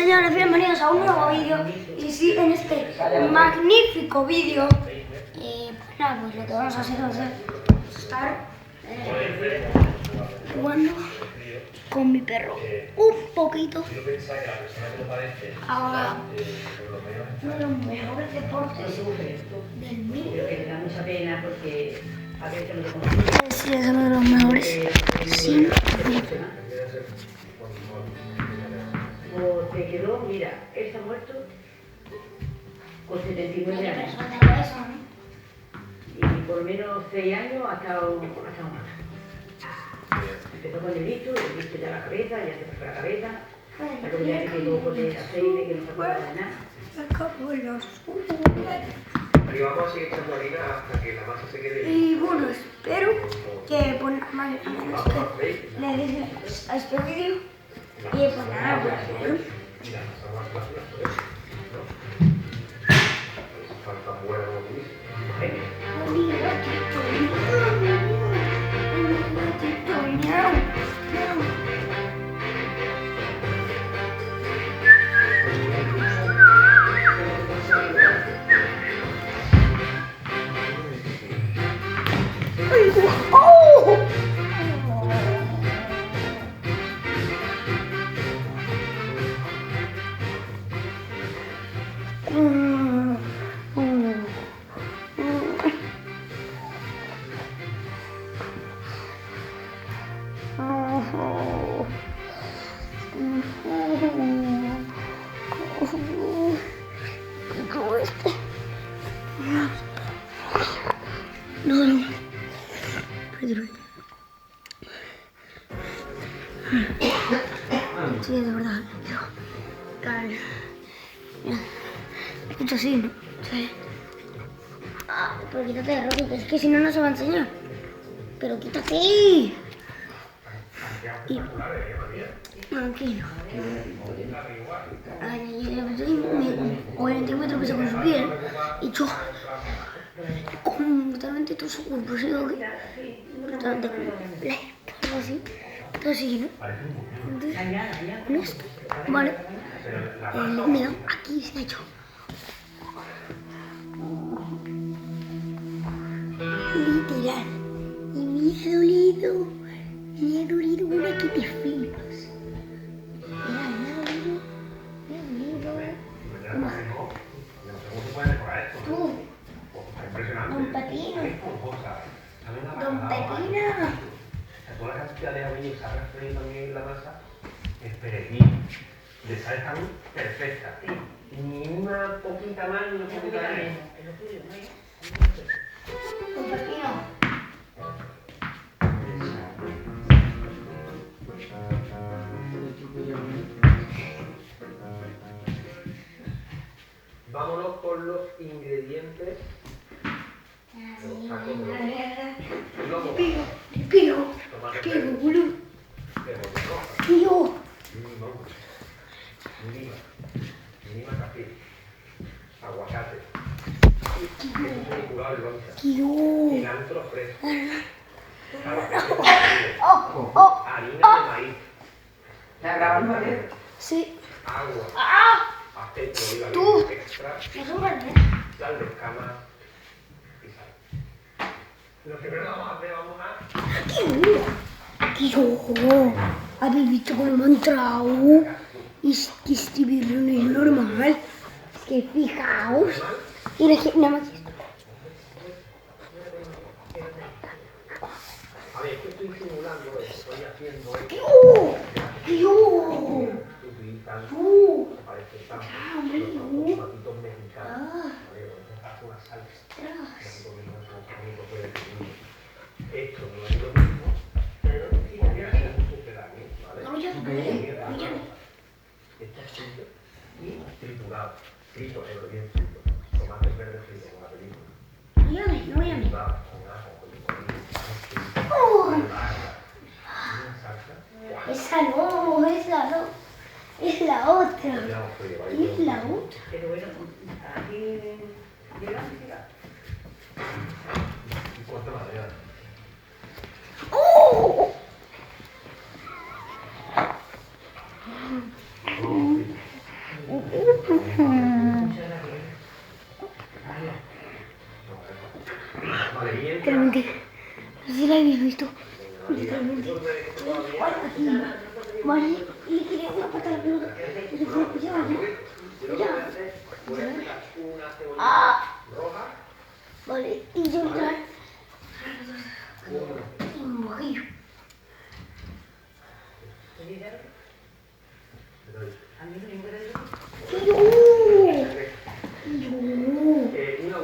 señores, bienvenidos a un nuevo vídeo. Y sí, en este magnífico vídeo, pues nada, pues lo que vamos a hacer va a ser estar jugando con mi perro un poquito. Ahora, uno de los mejores deportes del mundo. Sí, es uno de los mejores, sin duda. O se quedó, mira, él se ha muerto con 79 años. Y por lo menos 6 años ha estado mal. Empezó con el bicho ya la cabeza, ya se pasó la cabeza. Luego ya se quedó con el aceite que no se acuerda de nada. Y vamos a seguir echando harina hasta que la masa se quede. Y bueno, espero que pues nada más que le deis a este vídeo. Y pues nada, pues sí, es verdad. Escucha así, ¿no? Sí. Pero quítate de rojo, que es que si no, no se va a enseñar. Pero quítate. Y... tranquilo. O el centímetro que se con su piel. Y yo... completamente todo su cuerpo. Así, totalmente como así. Todo así, ¿no? Entonces, con esto, vale. Mira, aquí se ha hecho. Literal. Y me ha dolido una que te flipas. Me ha dolido. Tú, Don Pepino. Don Pepino. Toda la cantidad de abuelo que se ha referido también en la masa es perejil. De sal está perfecta. Ni una poquita más ni una poquita menos. Don Pepino. Vámonos con los ingredientes. Lima café, aguacate, cilantro fresco, harina de maíz, ¿Está grabando? Sí. agua, aceite de oliva extra, sal de escamas y sal. Lo primero que vamos a hacer, ¿Habéis visto cómo me ha entrado? Es que este birro no es normal. Es que fijaos. Mira que nada más. A ver, es que estoy simulando, estoy haciendo esto. Parece tanto los tomatitos mexicanos. Una salsa. Esto no es lo mismo, pero podría ser un sucedáneo, ¿vale? Esto es frito y triturado. Frito, pero bien frito. Tomates verdes fritos con la película. Triturado, con ajo, con limón. Una salsa. Esa no. Es la otra. Es la otra. Pero bueno, aquí llega. ¿Y cuánto más allá? Literalmente, no sé si la habéis visto. Literalmente, aquí, vale, y le quería una pata a la pelota. Y se fue a pillar, ¿no? Ya. Ah. Vale, y yo entrar. Y un bojillo.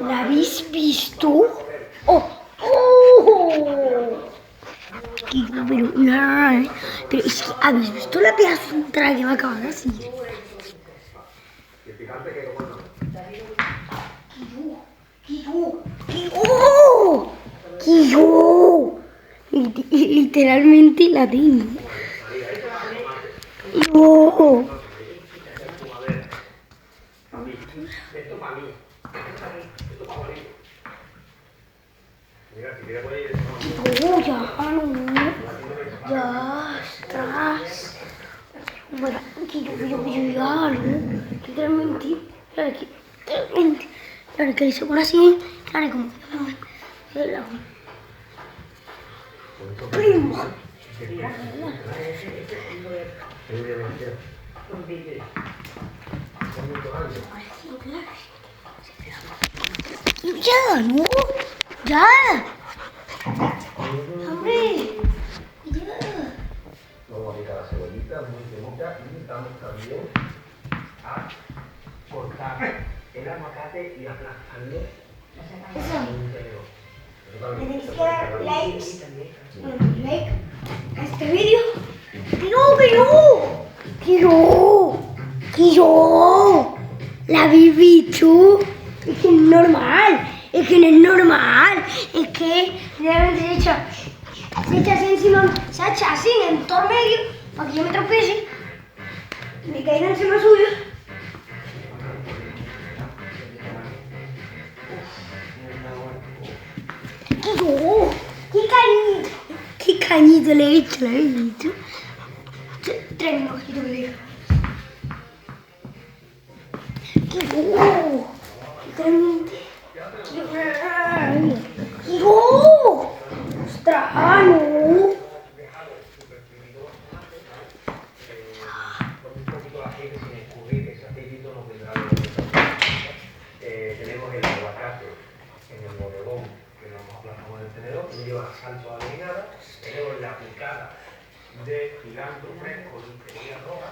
¿La habéis visto? ¡Oh! ¡Oh! Pero, no, pero es que habéis visto la pedazo de entrada que me acaban de decir. Que yo literalmente la tengo. Yo. Esto para mí. Esto para mí. Mira, si quieres poner Ya no. Ya, ostras. Bueno, que yo ya no. Literalmente. Literalmente. Claro que se pone así. Claro, como. Primo. Ya, ¿no? Ya. Hombre. Ya. vamos a picar la cebollita muy finita y vamos también a cortar el aguacate y aplastarlo en un tenedor. Le tenéis que dar like a este vídeo. Que yo. La habéis visto. Es que no es normal. Es que no es normal. Es que realmente se echa así encima, se echa así en todo el medio para que yo me tropiece y me caiga encima suyo. ¿Qué cañito le he hecho? Tráeme un ojito que deja. Literalmente. ¡Ostras! ¡No! Tenemos el aguacate en el bodegón que lo aplastamos en el tenedor, que lleva salsa alineada. Tenemos la picada de cilantro fresco y cebolla roja.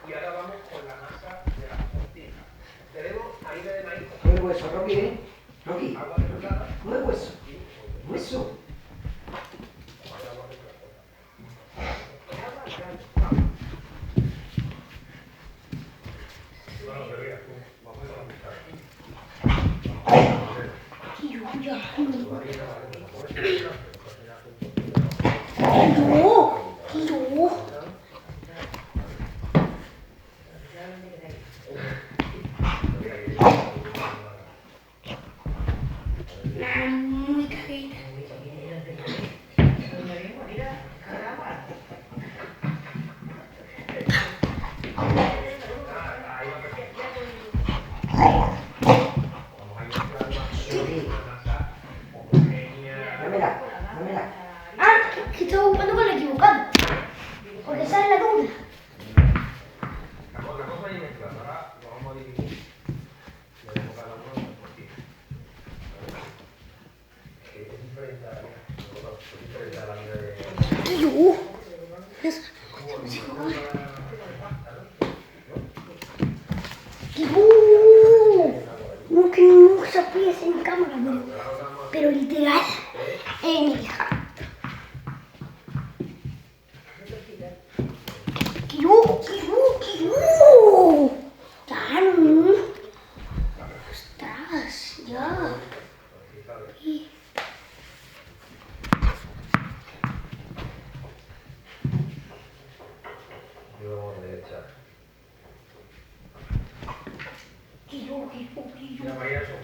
Y ahora vamos con la masa de las tortillas. Tenemos harina de maíz. No hay hueso, Rocky, ¿eh? Rocky, Agua destilada. no hay hueso. Hueso. Muy cajita. Dámela, dámela. Ah, que estaba jugando con la equivocada. Porque esa es la dura. La cosa es mezclar. Ahora lo vamos a dividir. Le damos cada uno un poquito. Es diferente a la vida de... Que yo. No que no se apriese en cámara, pero literal, en el jarro. Ya no. Ostras, ya. Y... Yo vamos a echar. Que yo. Ya vaya eso.